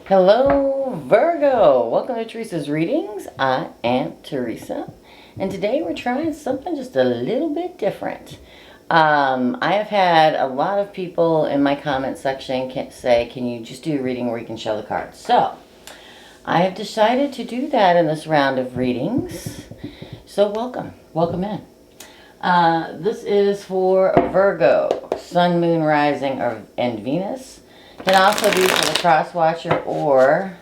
Hello, Virgo. Welcome to Teresa's readings. I am Teresa, and today we're trying something just a little bit different. I have had a lot of people in my comment section say, can you just do a reading where you can show the cards? So, I have decided to do that in this round of readings. So welcome in. This is for Virgo, Sun, Moon, Rising, and Venus. Can also be for the cross watcher or,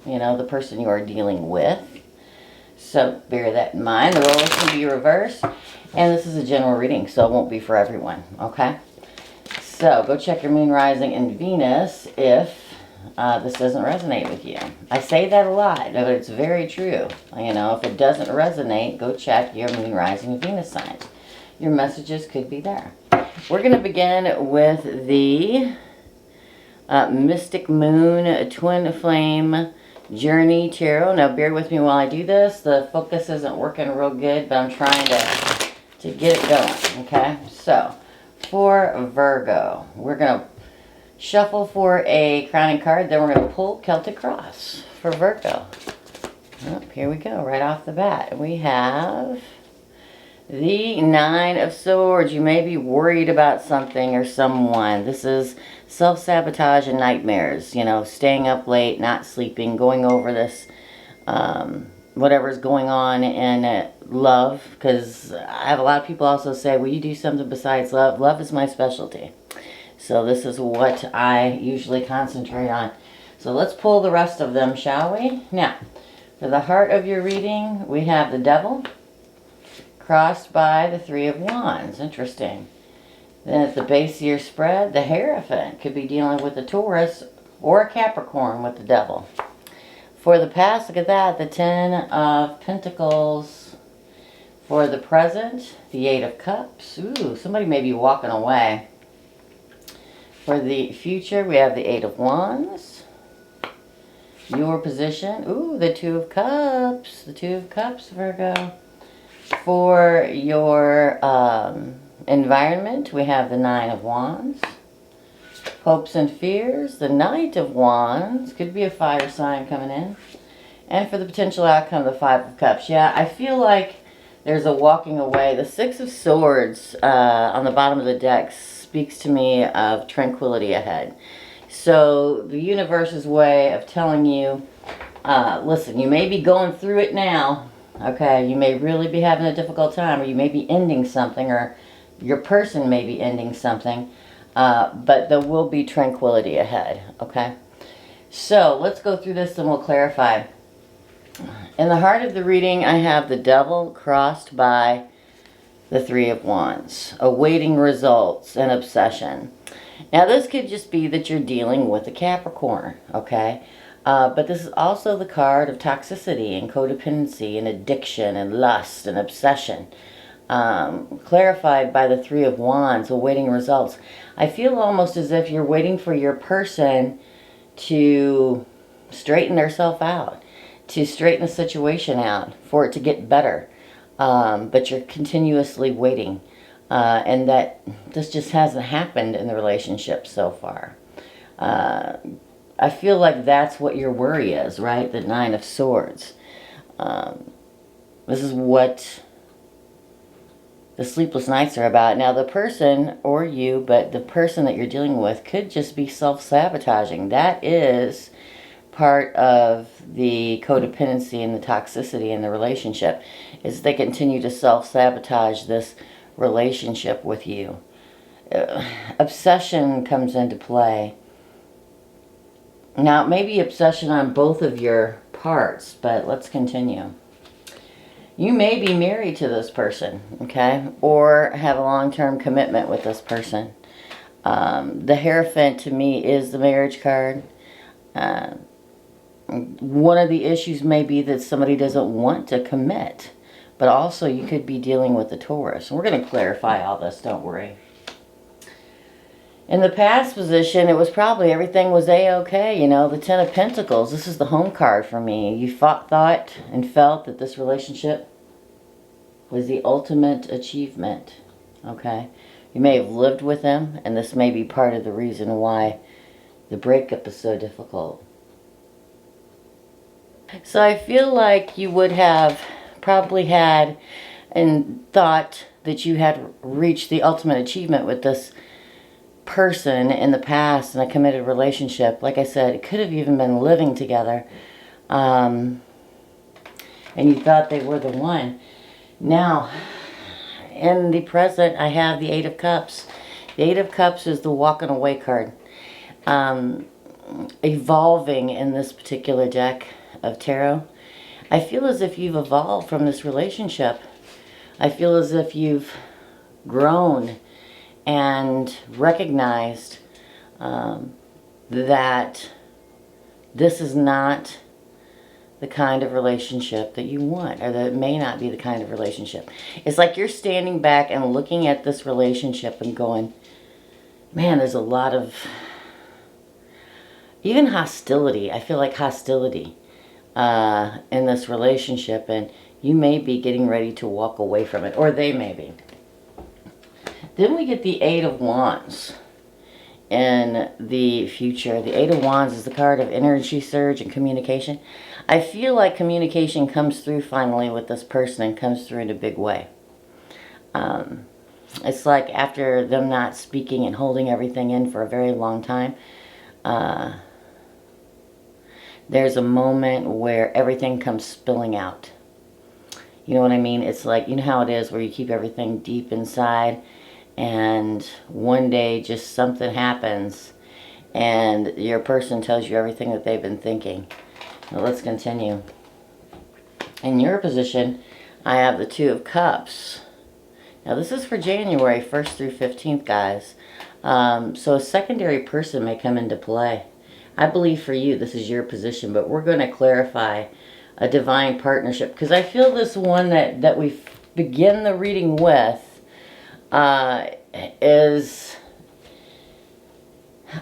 the person you are dealing with. So bear that in mind. The roles can be reversed. And this is a general reading, so it won't be for everyone, okay? So go check your Moon, Rising, and Venus if this doesn't resonate with you. I say that a lot, but it's very true. If it doesn't resonate, go check your Moon, Rising, and Venus signs. Your messages could be there. We're going to begin with the Mystic Moon Twin Flame Journey Tarot. Now bear with me while I do this. The focus isn't working real good, but I'm trying to get it going, okay? So, for Virgo, we're going to shuffle for a crowning card, then we're going to pull Celtic Cross for Virgo. Here we go, right off the bat. We have the Nine of Swords. You may be worried about something or someone. This is self-sabotage and nightmares. Staying up late, not sleeping, going over this, whatever's going on in love. Because I have a lot of people also say, will you do something besides love? Love is my specialty. So this is what I usually concentrate on. So let's pull the rest of them, shall we? Now, for the heart of your reading, we have the Devil crossed by the Three of Wands. Interesting. Then at the base of your spread, the Hierophant could be dealing with a Taurus or a Capricorn with the Devil. For the past, look at that, the Ten of Pentacles. For the present, the Eight of Cups. Ooh, somebody may be walking away. For the future, we have the Eight of Wands. Your position, ooh, the Two of Cups. The Two of Cups, Virgo. For your environment, we have the Nine of Wands. Hopes and fears, the Knight of Wands. Could be a fire sign coming in. And for the potential outcome, the Five of Cups. Yeah, I feel like there's a walking away. The Six of Swords on the bottom of the deck speaks to me of tranquility ahead. So the universe's way of telling you, listen, you may be going through it now. Okay, you may really be having a difficult time, or you may be ending something, or your person may be ending something, but there will be tranquility ahead, okay? So, let's go through this and we'll clarify. In the heart of the reading, I have the Devil crossed by the Three of Wands, awaiting results and obsession. Now, this could just be that you're dealing with a Capricorn, okay? But this is also the card of toxicity and codependency and addiction and lust and obsession. Clarified by the Three of Wands, awaiting results. I feel almost as if you're waiting for your person to straighten themselves out, to straighten the situation out, for it to get better. But you're continuously waiting. And that this just hasn't happened in the relationship so far. I feel like that's what your worry is, right? The Nine of Swords. This is what the sleepless nights are about. Now, the person, or you, but the person that you're dealing with could just be self-sabotaging. That is part of the codependency and the toxicity in the relationship, is they continue to self-sabotage this relationship with you. Obsession comes into play. Now, it may be obsession on both of your parts, but let's continue. You may be married to this person, okay? Or have a long-term commitment with this person. The Hierophant, to me, is the marriage card. One of the issues may be that somebody doesn't want to commit. But also, you could be dealing with the Taurus. We're going to clarify all this, don't worry. In the past position, it was probably everything was A-okay, the Ten of Pentacles. This is the home card for me. You thought and felt that this relationship was the ultimate achievement, okay? You may have lived with them, and this may be part of the reason why the breakup is so difficult. So I feel like you would have probably had and thought that you had reached the ultimate achievement with this person in the past in a committed relationship. Like I said, it could have even been living together. And you thought they were the one. Now, in the present, I have the Eight of Cups. The Eight of Cups is the walking away card. Evolving in this particular deck of tarot. I feel as if you've evolved from this relationship. I feel as if you've grown and recognized that this is not the kind of relationship that you want, or that it may not be the kind of relationship. It's like you're standing back and looking at this relationship and going, man, there's a lot of, even hostility. I feel like hostility in this relationship, and you may be getting ready to walk away from it, or they may be. Then we get the Eight of Wands in the future. The Eight of Wands is the card of energy surge and communication. I feel like communication comes through finally with this person, and comes through in a big way. It's like after them not speaking and holding everything in for a very long time, there's a moment where everything comes spilling out. You know what I mean? It's like, you know how it is where you keep everything deep inside, and one day just something happens and your person tells you everything that they've been thinking. Now let's continue. In your position, I have the Two of Cups. Now this is for January 1st through 15th, guys. So a secondary person may come into play. I believe for you this is your position, but we're going to clarify a divine partnership, because I feel this one that we begin the reading with is,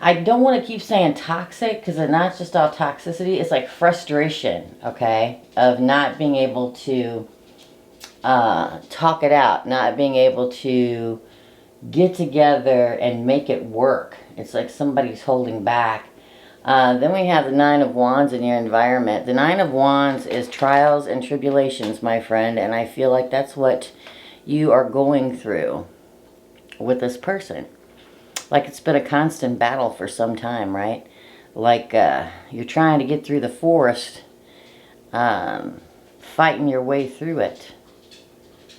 I don't want to keep saying toxic, because it's not just all toxicity. It's like frustration, okay, of not being able to talk it out, not being able to get together and make it work. It's like somebody's holding back. Then we have the Nine of Wands in your environment. The Nine of Wands is trials and tribulations, my friend, and I feel like that's what you are going through with this person. Like it's been a constant battle for some time, right? Like you're trying to get through the forest, fighting your way through it.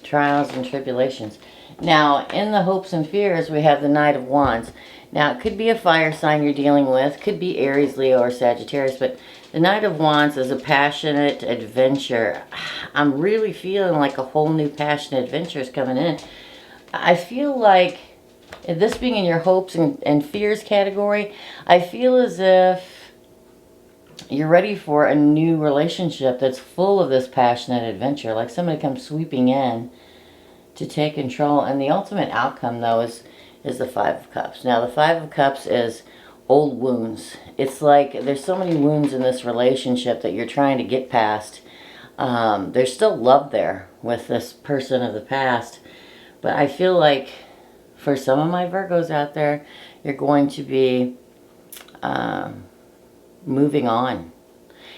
Trials and tribulations. Now, in the hopes and fears, we have the Knight of Wands. Now, it could be a fire sign you're dealing with. Could be Aries, Leo, or Sagittarius. But the Knight of Wands is a passionate adventure. I'm really feeling like a whole new passionate adventure is coming in. I feel like, this being in your hopes and fears category, I feel as if you're ready for a new relationship that's full of this passionate adventure. Like somebody comes sweeping in to take control. And the ultimate outcome, though, is the Five of Cups. Now, the Five of Cups is old wounds. It's like there's so many wounds in this relationship that you're trying to get past. There's still love there with this person of the past. But I feel like for some of my Virgos out there, you're going to be moving on.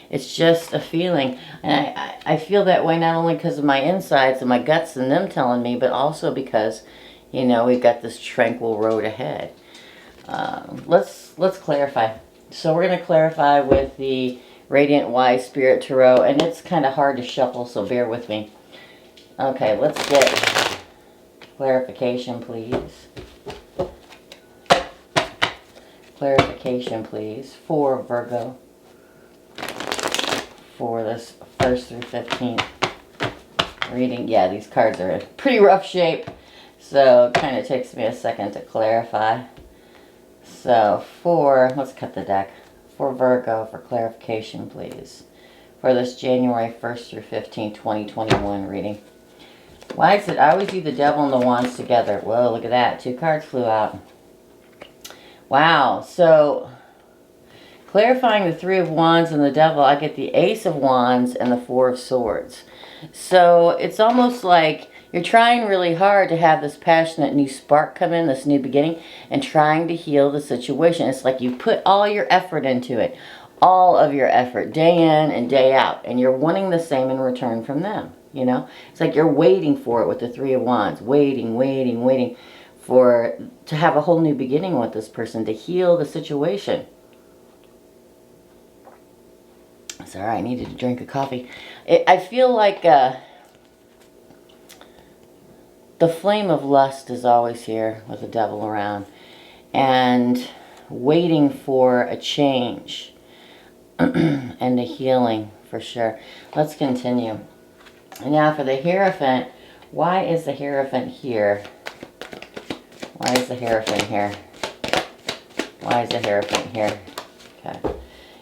It's just a feeling. And I feel that way not only because of my insides and my guts and them telling me, but also because, you know, we've got this tranquil road ahead. Let's clarify. So we're going to clarify with the Radiant Wise Spirit Tarot, and it's kind of hard to shuffle, so bear with me. Okay, let's get clarification, please. Clarification, please, for Virgo, for this 1st through 15th reading. Yeah, these cards are in pretty rough shape, so it kind of takes me a second to clarify. So let's cut the deck. For Virgo, for clarification, please, for this January 1st through 15th, 2021 reading. Why is it I always do the Devil and the Wands together? Whoa, look at that. 2 cards flew out. Wow. So, clarifying the 3 of Wands and the Devil, I get the Ace of Wands and the 4 of Swords. So, it's almost like you're trying really hard to have this passionate new spark come in, this new beginning, and trying to heal the situation. It's like you put all your effort into it. all of your effort, day in and day out, and you're wanting the same in return from them. You know, it's like you're waiting for it with the Three of Wands, waiting to have a whole new beginning with this person, to heal the situation. Sorry, I needed a drink of coffee. I feel like the flame of lust is always here with the devil around, and waiting for a change and a healing for sure. Let's continue. Now for the Hierophant, why is the Hierophant here? Why is the Hierophant here? Why is the Hierophant here? Okay.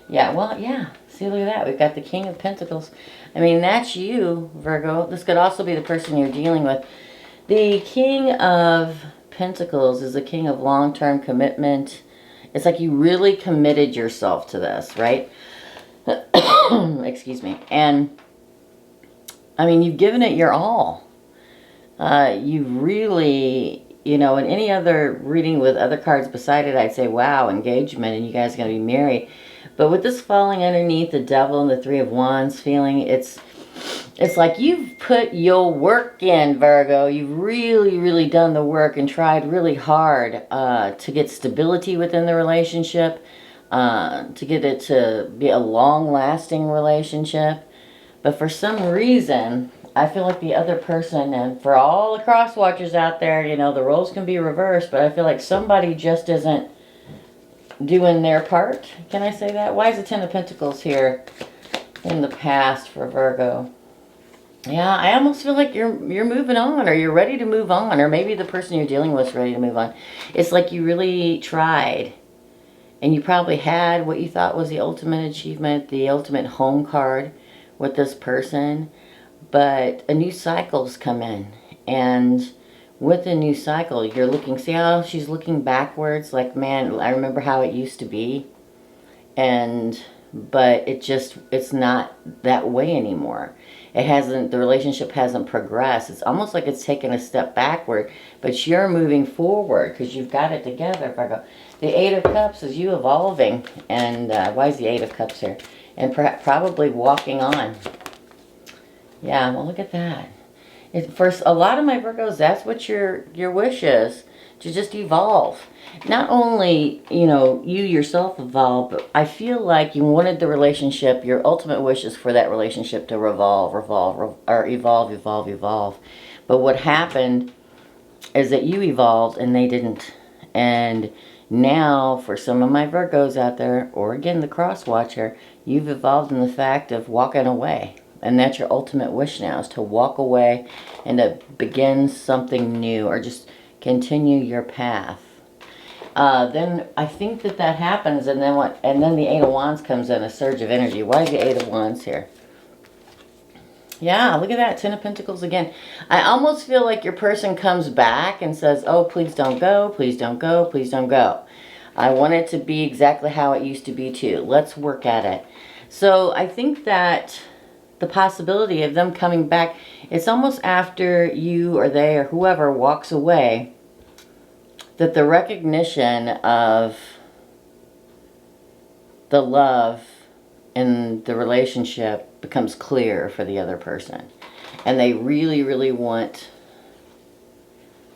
Yeah, well, yeah. See, look at that. We've got the King of Pentacles. I mean, that's you, Virgo. This could also be the person you're dealing with. The King of Pentacles is the king of long-term commitment. It's like you really committed yourself to this, right? Excuse me. And, I mean, you've given it your all. You really, you know, in any other reading with other cards beside it, I'd say, wow, engagement, and you guys are going to be married. But with this falling underneath the devil and the Three of Wands feeling, it's like you've put your work in, Virgo. You've really done the work and tried really hard to get stability within the relationship, to get it to be a long-lasting relationship. But for some reason, I feel like the other person, and for all the cross watchers out there, you know, the roles can be reversed, but I feel like somebody just isn't doing their part. Can I say that? Why is the Ten of Pentacles here in the past for Virgo? Yeah, I almost feel like you're moving on, or you're ready to move on, or maybe the person you're dealing with is ready to move on. It's like you really tried, and you probably had what you thought was the ultimate achievement, the ultimate home card with this person, but a new cycle's come in, and with a new cycle, you're looking, see how she's looking backwards, like, man, I remember how it used to be, but it's not that way anymore. The relationship hasn't progressed. It's almost like it's taken a step backward, but you're moving forward because you've got it together, Virgo. The Eight of Cups is you evolving, and why is the Eight of Cups here? And probably walking on. Yeah, well, look at that. For a lot of my Virgos, that's what your wish is, to just evolve. Not only, you know, you yourself evolve, but I feel like you wanted the relationship, your ultimate wish is for that relationship to evolve. But what happened is that you evolved and they didn't. And now, for some of my Virgos out there, or again, the cross watcher, you've evolved in the fact of walking away. And that's your ultimate wish now, is to walk away and to begin something new, or just continue your path. Then I think that happens, and then what? And then the Eight of Wands comes in, a surge of energy. Why is the Eight of Wands here? Yeah, look at that, Ten of Pentacles again. I almost feel like your person comes back and says, oh, please don't go, please don't go, please don't go. I want it to be exactly how it used to be too. Let's work at it. So I think that the possibility of them coming back, it's almost after you or they or whoever walks away, that the recognition of the love in the relationship becomes clear for the other person. And they really want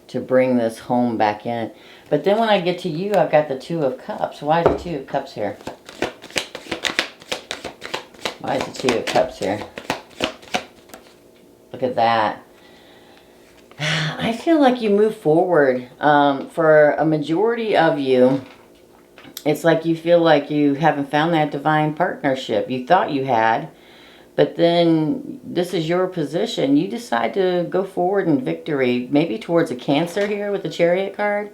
to bring this home back in. But then when I get to you, I've got the Two of Cups. Why is the Two of Cups here? Why is the Two of Cups here? Look at that. I feel like you move forward. For a majority of you, it's like you feel like you haven't found that divine partnership. You thought you had, but then this is your position. You decide to go forward in victory, maybe towards a Cancer here with the Chariot card.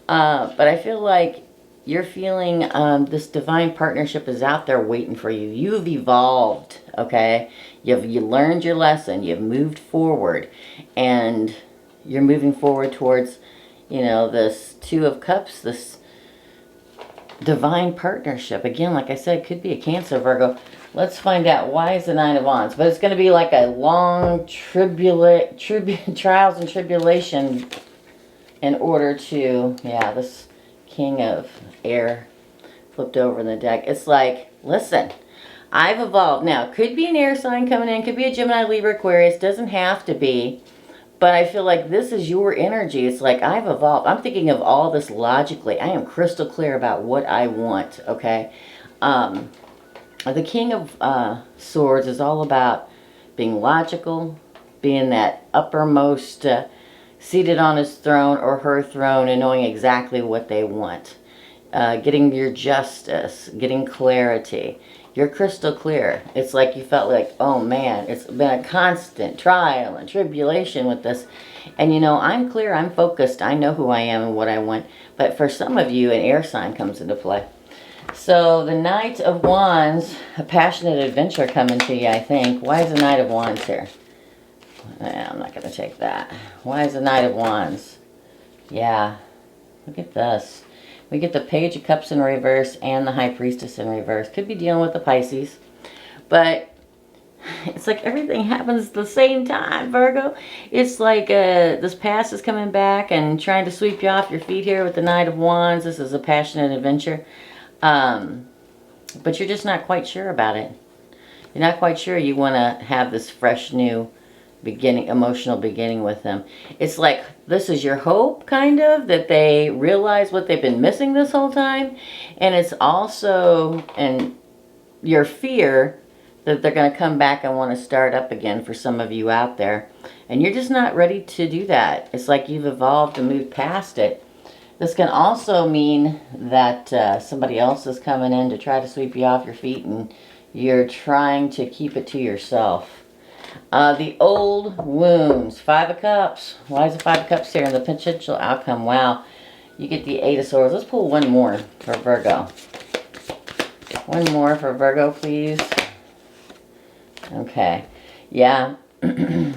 But I feel like you're feeling this divine partnership is out there waiting for you. You've evolved, okay? You learned your lesson. You've moved forward. And you're moving forward towards, you know, this Two of Cups, this divine partnership. Again, like I said, it could be a Cancer, Virgo. Let's find out. Why is the Nine of Wands? But it's going to be like a long trials and tribulation in order to, yeah, this King of Air flipped over in the deck. It's like, listen, I've evolved. Now, could be an air sign coming in, could be a Gemini, Libra, Aquarius, doesn't have to be. But I feel like this is your energy. It's like, I've evolved. I'm thinking of all this logically. I am crystal clear about what I want, okay? The King of Swords is all about being logical, being that uppermost, seated on his throne or her throne and knowing exactly what they want. Getting your justice, getting clarity. You're crystal clear. It's like you felt like, oh man, it's been a constant trial and tribulation with this. And you know, I'm clear, I'm focused, I know who I am and what I want. But for some of you, an air sign comes into play. So the Knight of Wands, a passionate adventure coming to you, I think. Why is the Knight of Wands here? I'm not going to take that. Why is the Knight of Wands? Yeah, look at this. We get the Page of Cups in reverse and the High Priestess in reverse. Could be dealing with the Pisces. But it's like everything happens at the same time, Virgo. It's like this past is coming back and trying to sweep you off your feet here with the Knight of Wands. This is a passionate adventure. But you're just not quite sure about it. You're not quite sure you want to have this fresh new beginning, emotional beginning with them. It's like this is your hope, kind of, that they realize what they've been missing this whole time. And it's also your fear that they're going to come back and want to start up again for some of you out there. And you're just not ready to do that. It's like you've evolved and moved past it. This can also mean that somebody else is coming in to try to sweep you off your feet and you're trying to keep it to yourself. The old wounds. 5 of Cups. Why is the 5 of Cups here? And the potential outcome. Wow. You get the 8 of Swords. Let's pull one more for Virgo. One more for Virgo, please. Okay. Yeah. Now,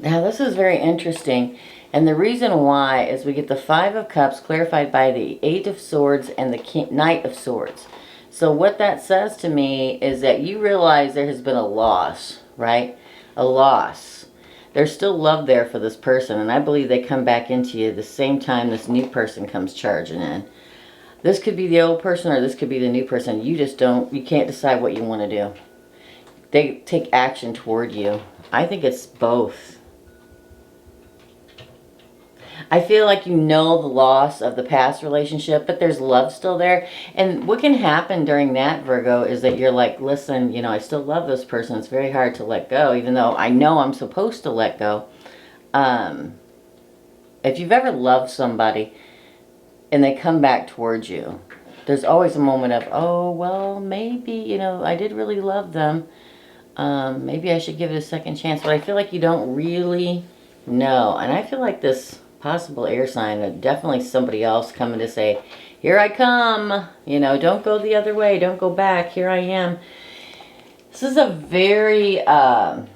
this is very interesting. And the reason why is we get the 5 of Cups clarified by the 8 of Swords and the Knight of Swords. So what that says to me is that you realize there has been a loss, right? A loss. There's still love there for this person, and I believe they come back into you the same time this new person comes charging in. This could be the old person or this could be the new person. You just you can't decide what you want to do. They take action toward you. I think it's both. I feel like you know the loss of the past relationship, but there's love still there. And what can happen during that, Virgo, is that you're like, listen, you know, I still love this person. It's very hard to let go, even though I know I'm supposed to let go. If you've ever loved somebody and they come back towards you, there's always a moment of, oh, well, maybe, you know, I did really love them. Maybe I should give it a second chance. But I feel like you don't really know. And I feel like this possible air sign, definitely somebody else coming to say, here I come, you know, don't go the other way, don't go back, here I am. This is a very no,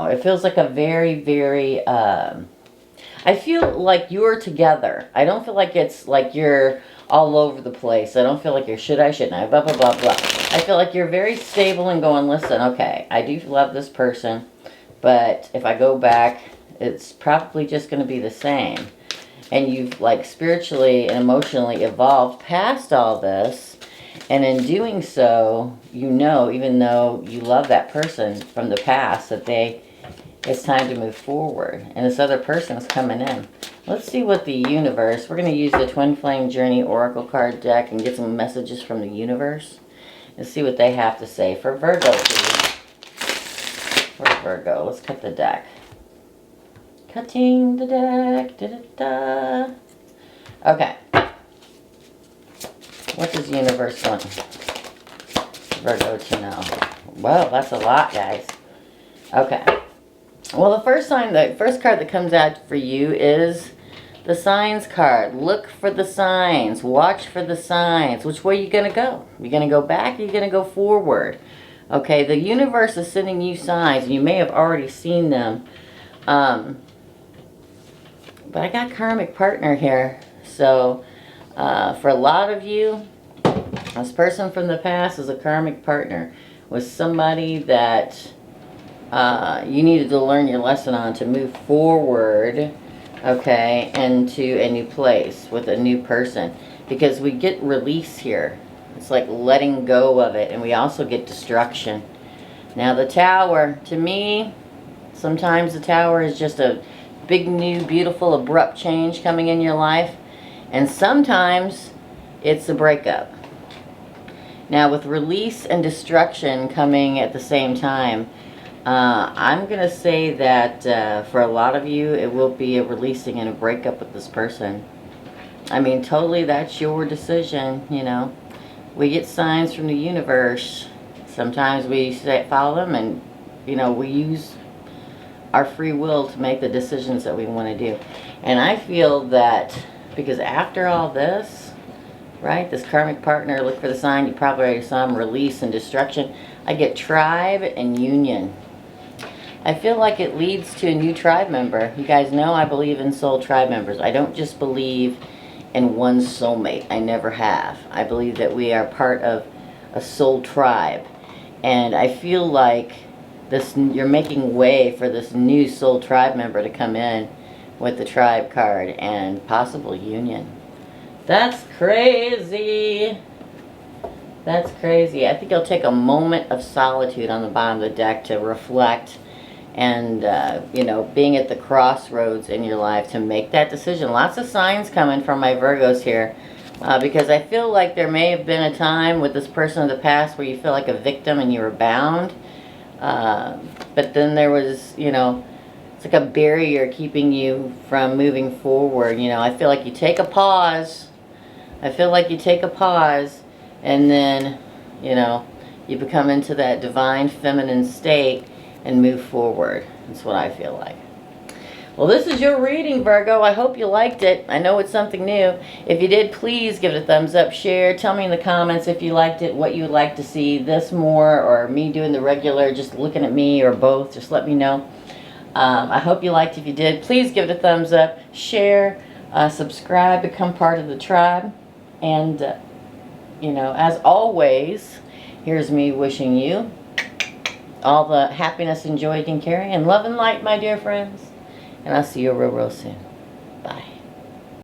it feels like a very I feel like you're together. I don't feel like it's like you're all over the place. I don't feel like you're shouldn't I, blah blah blah blah. I feel like you're very stable and going, listen, okay, I do love this person, but if I go back, it's probably just going to be the same. And you've like spiritually and emotionally evolved past all this. And in doing so, you know, even though you love that person from the past, that it's time to move forward. And this other person is coming in. Let's see what the universe, we're going to use the Twin Flame Journey Oracle card deck and get some messages from the universe. And see what they have to say. For Virgo, please. For Virgo, let's cut the deck. Cutting the deck. Da, da, da. Okay. What does the universe want Virgo to know? Whoa, that's a lot, guys. Okay. Well, the first card that comes out for you is the signs card. Look for the signs. Watch for the signs. Which way are you going to go? You're going to go back or you're going to go forward? Okay, the universe is sending you signs. You may have already seen them. But I got karmic partner here. So, for a lot of you, this person from the past is a karmic partner. Was somebody that you needed to learn your lesson on to move forward okay, into a new place with a new person, because we get release here. It's like letting go of it, and we also get destruction. Now the Tower, to me, sometimes the Tower is just a big, new, beautiful, abrupt change coming in your life, and sometimes it's a breakup. Now with release and destruction coming at the same time, I'm going to say that for a lot of you, it will be a releasing and a breakup with this person. I mean, totally, that's your decision, you know. We get signs from the universe. Sometimes we follow them, and, you know, we use our free will to make the decisions that we want to do. And I feel that because after all this, right, this karmic partner, look for the sign, you probably already saw them, release and destruction. I get tribe and union. I feel like it leads to a new tribe member. You guys know I believe in soul tribe members. I don't just believe in one soulmate. I never have. I believe that we are part of a soul tribe. And I feel like this, you're making way for this new soul tribe member to come in with the tribe card and possible union. That's crazy. That's crazy. I think you'll take a moment of solitude on the bottom of the deck to reflect and, you know, being at the crossroads in your life to make that decision. Lots of signs coming from my Virgos here, because I feel like there may have been a time with this person of the past where you feel like a victim and you were bound. But then there was, you know, it's like a barrier keeping you from moving forward. You know, I feel like you take a pause. I feel like you take a pause, and then, you know, you become into that divine feminine state and move forward. That's what I feel like. Well, this is your reading, Virgo. I hope you liked it. I know it's something new. If you did, please give it a thumbs up, share. Tell me in the comments if you liked it, what you would like to see, this more, or me doing the regular, just looking at me, or both. Just let me know. I hope you liked it. If you did, please give it a thumbs up, share, subscribe, become part of the tribe. And, you know, as always, here's me wishing you all the happiness and joy you can carry, and love and light, my dear friends. And I'll see you real, real soon. Bye.